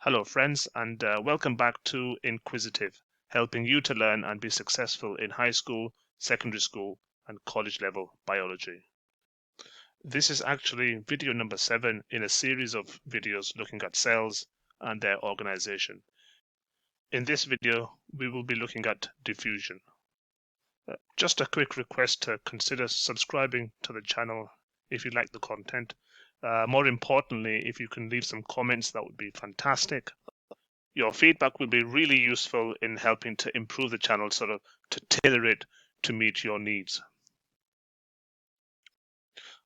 Hello, friends, and welcome back to Inquisitive, helping you to learn and be successful in high school, secondary school, and college level biology. This is actually video number 7 in a series of videos looking at cells and their organization. In this video, we will be looking at diffusion. Just a quick request to consider subscribing to the channel if you like the content. More importantly, if you can leave some comments, that would be fantastic. Your feedback will be really useful in helping to improve the channel, to tailor it to meet your needs.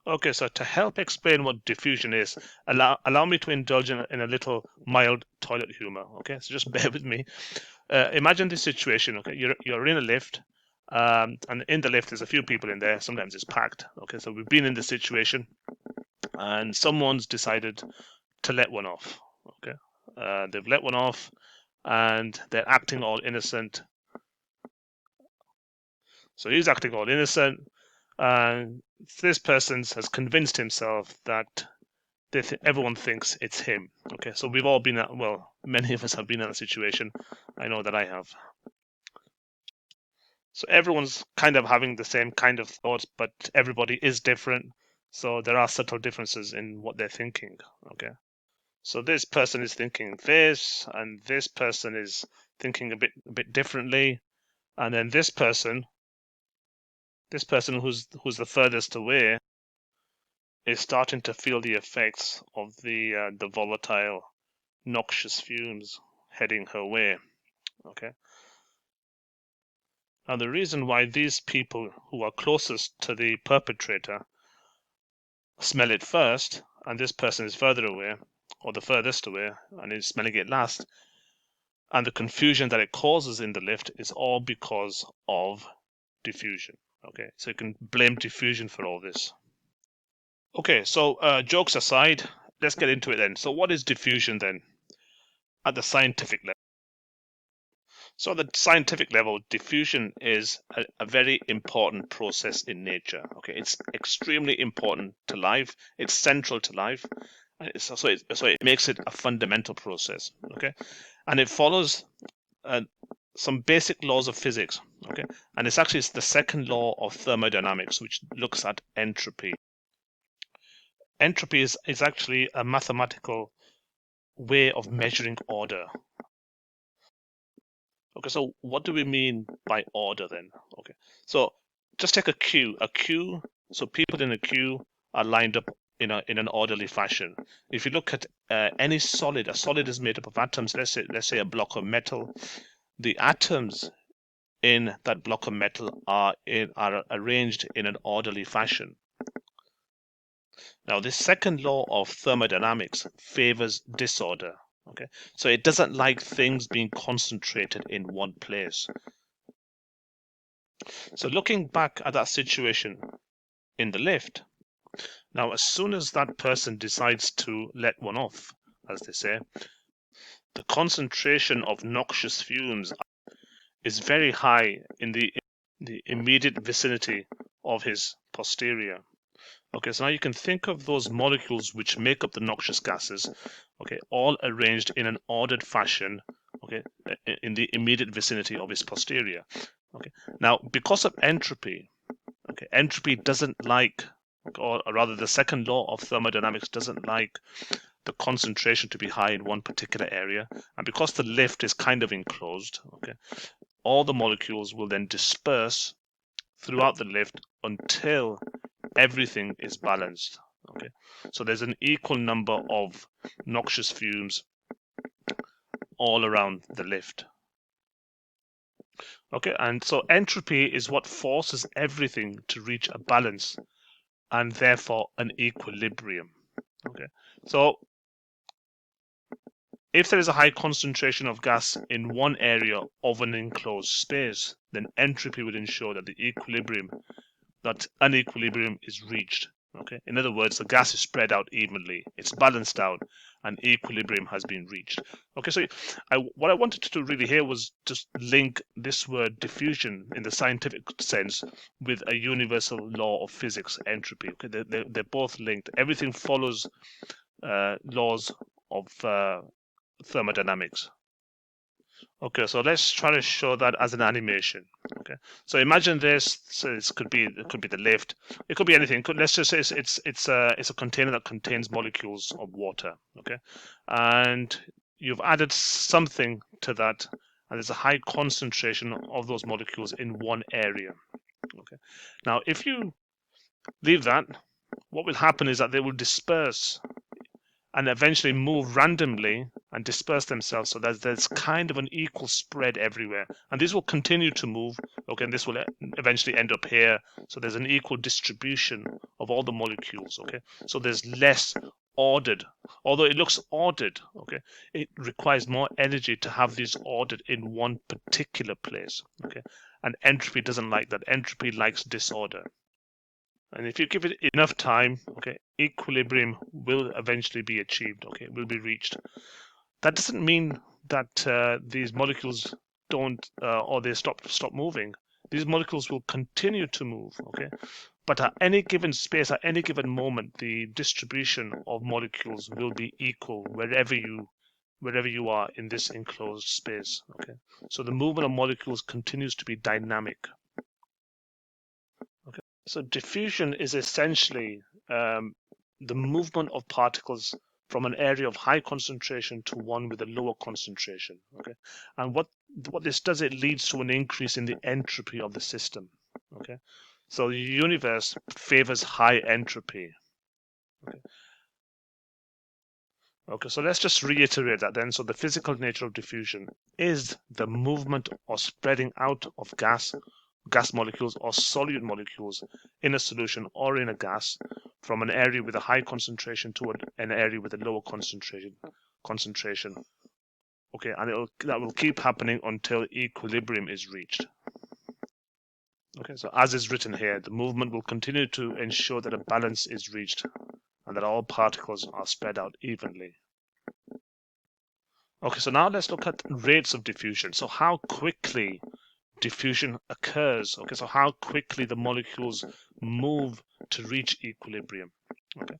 Okay, so to help explain what diffusion is, allow me to indulge in a little mild toilet humor. Okay, so just bear with me. Imagine this situation. Okay, you're in a lift, and in the lift there's a few people in there. Sometimes it's packed. Okay, so we've been in this situation, and someone's decided to let one off. Okay, they've let one off, and they're acting all innocent. So he's acting all innocent, and this person has convinced himself that everyone thinks it's him. Okay, so we've all been at, well, many of us have been in a situation. I know that I have. So everyone's kind of having the same kind of thoughts, but everybody is different. So there are subtle differences in what they're thinking. Okay, so this person is thinking this, and this person is thinking a bit differently, and then this person who's the furthest away is starting to feel the effects of the volatile, noxious fumes heading her way. Okay. Now the reason why these people who are closest to the perpetrator smell it first, and this person is further away, or the furthest away, and is smelling it last, and the confusion that it causes in the lift is all because of diffusion. Okay, so you can blame diffusion for all this. Okay, so jokes aside, let's get into it then. So what is diffusion then at the scientific level? So at the scientific level, diffusion is a very important process in nature. Okay, it's extremely important to life. It's central to life. So it makes it a fundamental process. Okay, and it follows some basic laws of physics. Okay, and it's the second law of thermodynamics, which looks at entropy. Entropy is actually a mathematical way of measuring order. Okay, so what do we mean by order then? Okay, so just take a queue. A queue, so people in a queue are lined up in an orderly fashion. If you look at any solid, a solid is made up of atoms. Let's say a block of metal. The atoms in that block of metal are arranged in an orderly fashion. Now, this second law of thermodynamics favors disorder. Okay, so it doesn't like things being concentrated in one place. So looking back at that situation in the lift, now as soon as that person decides to let one off, as they say, the concentration of noxious fumes is very high in the immediate vicinity of his posterior. Okay, so now you can think of those molecules which make up the noxious gases, okay, all arranged in an ordered fashion, okay, in the immediate vicinity of his posterior. Okay, now because of entropy, okay, entropy doesn't like, or rather the second law of thermodynamics doesn't like the concentration to be high in one particular area, and because the lift is kind of enclosed, okay, all the molecules will then disperse throughout the lift until everything is balanced. Okay, so there's an equal number of noxious fumes all around the lift. Okay, and so entropy is what forces everything to reach a balance and therefore an equilibrium. Okay, so if there is a high concentration of gas in one area of an enclosed space, then entropy would ensure that that an equilibrium is reached. Okay, in other words, the gas is spread out evenly, it's balanced out, and equilibrium has been reached. Okay, so what I wanted to do really here was just link this word diffusion in the scientific sense with a universal law of physics, entropy. Okay, they're both linked. Everything follows laws of thermodynamics. Okay, so let's try to show that as an animation. Okay, so imagine this. So it could be the lift. It could be anything. Let's just say it's a container that contains molecules of water. Okay, and you've added something to that, and there's a high concentration of those molecules in one area. Okay, now if you leave that, what will happen is that they will disperse and eventually move randomly and disperse themselves, so that there's kind of an equal spread everywhere. And these will continue to move, okay, and this will eventually end up here. So there's an equal distribution of all the molecules, okay? So there's less ordered. Although it looks ordered, okay, it requires more energy to have these ordered in one particular place, okay? And entropy doesn't like that. Entropy likes disorder. And if you give it enough time, okay, equilibrium will eventually be achieved, okay, will be reached. That doesn't mean that these molecules don't or they stop moving. These molecules will continue to move, okay, but at any given space, at any given moment, the distribution of molecules will be equal wherever you are in this enclosed space, okay. So the movement of molecules continues to be dynamic. Okay. So diffusion is essentially the movement of particles from an area of high concentration to one with a lower concentration. Okay, and what this does, it leads to an increase in the entropy of the system. Okay, so the universe favors high entropy. Okay. Okay, so let's just reiterate that then. So the physical nature of diffusion is the movement or spreading out of gas molecules or solute molecules in a solution or in a gas from an area with a high concentration to an area with a lower concentration. Okay, and that will keep happening until equilibrium is reached. Okay, so as is written here, the movement will continue to ensure that a balance is reached and that all particles are spread out evenly. Okay, so now let's look at rates of diffusion. So how quickly diffusion occurs. Okay, so how quickly the molecules move to reach equilibrium. Okay,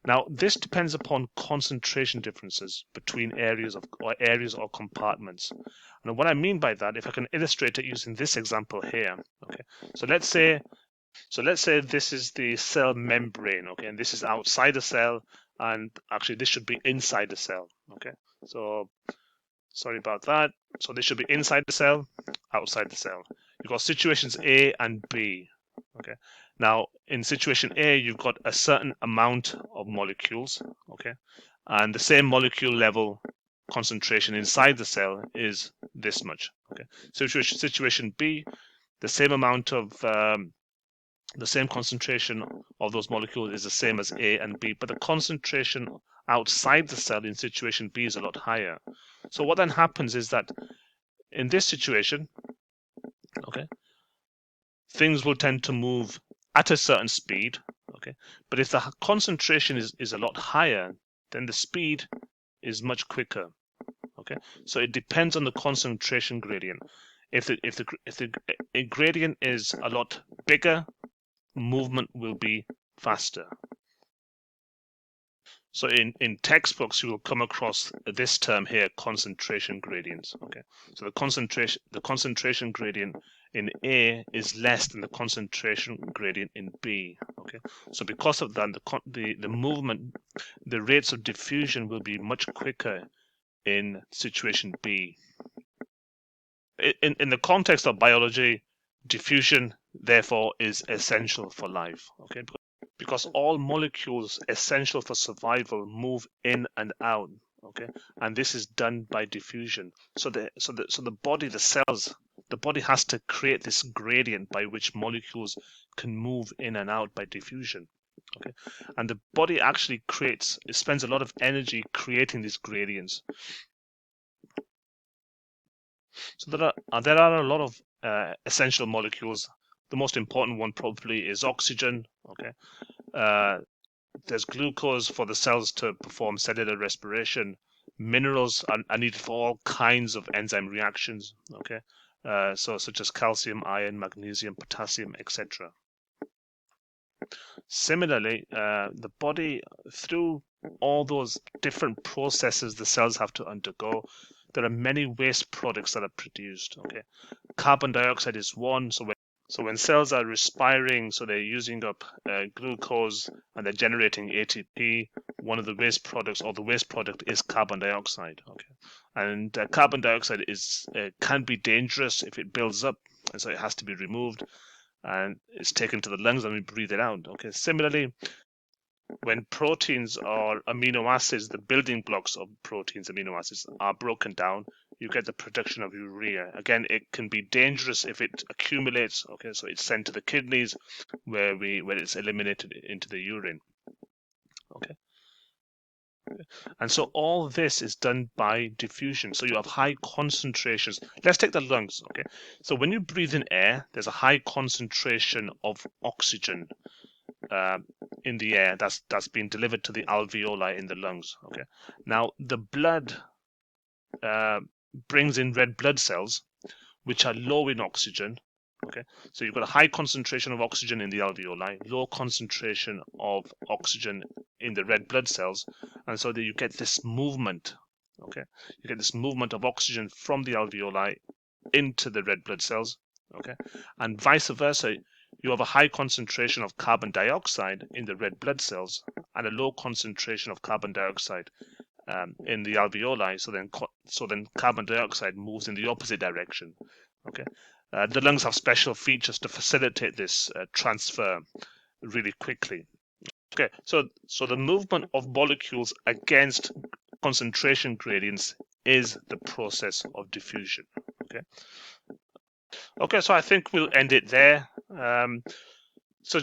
now this depends upon concentration differences between areas or compartments. And what I mean by that, if I can illustrate it using this example here. Okay, so let's say this is the cell membrane. Okay, and this is outside the cell, and actually this should be inside the cell. Okay, so sorry about that. So this should be inside the cell, outside the cell. You've got situations A and B. Okay. Now, in situation A, you've got a certain amount of molecules. Okay. And the same molecule level concentration inside the cell is this much. Okay. Situation B, the same amount of the same concentration of those molecules is the same as A and B, but the concentration outside the cell in situation B is a lot higher. So what then happens is that in this situation, okay, things will tend to move at a certain speed, okay, but if the concentration is a lot higher, then the speed is much quicker, okay. So it depends on the concentration gradient. If the gradient is a lot bigger, movement will be faster. So in textbooks, you will come across this term here, concentration gradients. Okay, so the concentration gradient in A is less than the concentration gradient in B. Okay, so because of that, the movement, the rates of diffusion will be much quicker in situation B. In the context of biology, diffusion therefore is essential for life. Okay, because all molecules essential for survival move in and out, okay, and this is done by diffusion. So the body, the cells, the body has to create this gradient by which molecules can move in and out by diffusion. Okay, and the body actually spends a lot of energy creating these gradients. So there are a lot of essential molecules. The most important one probably is oxygen. Okay. There's glucose for the cells to perform cellular respiration. Minerals are needed for all kinds of enzyme reactions. Okay, so such as calcium, iron, magnesium, potassium, etc. Similarly, the body, through all those different processes the cells have to undergo, there are many waste products that are produced. Okay, carbon dioxide is one. So when cells are respiring, so they're using up glucose and they're generating ATP. One of the waste products, or the waste product, is carbon dioxide. Okay, and carbon dioxide can be dangerous if it builds up, and so it has to be removed, and it's taken to the lungs and we breathe it out. Okay, similarly, when proteins or amino acids, the building blocks of proteins, amino acids, are broken down, you get the production of urea. Again, it can be dangerous if it accumulates. Okay, so it's sent to the kidneys where it's eliminated into the urine. Okay. And so all this is done by diffusion. So you have high concentrations. Let's take the lungs. Okay. So when you breathe in air, there's a high concentration of oxygen in the air that's being delivered to the alveoli in the lungs. Okay. Now the blood brings in red blood cells, which are low in oxygen. Okay, so you've got a high concentration of oxygen in the alveoli, low concentration of oxygen in the red blood cells, and so that you get this movement. Okay, you get this movement of oxygen from the alveoli into the red blood cells. Okay, and vice versa. You have a high concentration of carbon dioxide in the red blood cells and a low concentration of carbon dioxide in the alveoli. So then carbon dioxide moves in the opposite direction. Okay, the lungs have special features to facilitate this transfer really quickly. Okay, so the movement of molecules against concentration gradients is the process of diffusion. Okay, so I think we'll end it there. So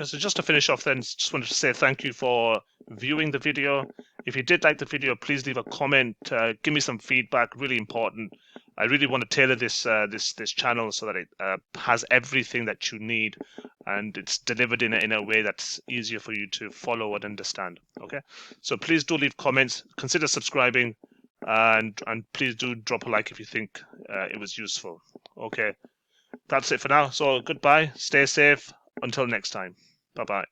just to finish off then, just wanted to say thank you for viewing the video. If you did like the video, please leave a comment, give me some feedback, really important. I really want to tailor this channel so that it has everything that you need and it's delivered in a way that's easier for you to follow and understand. Okay, so please do leave comments, consider subscribing, and please do drop a like if you think it was useful. Okay, that's it for now. So goodbye, stay safe. Until next time. Bye-bye.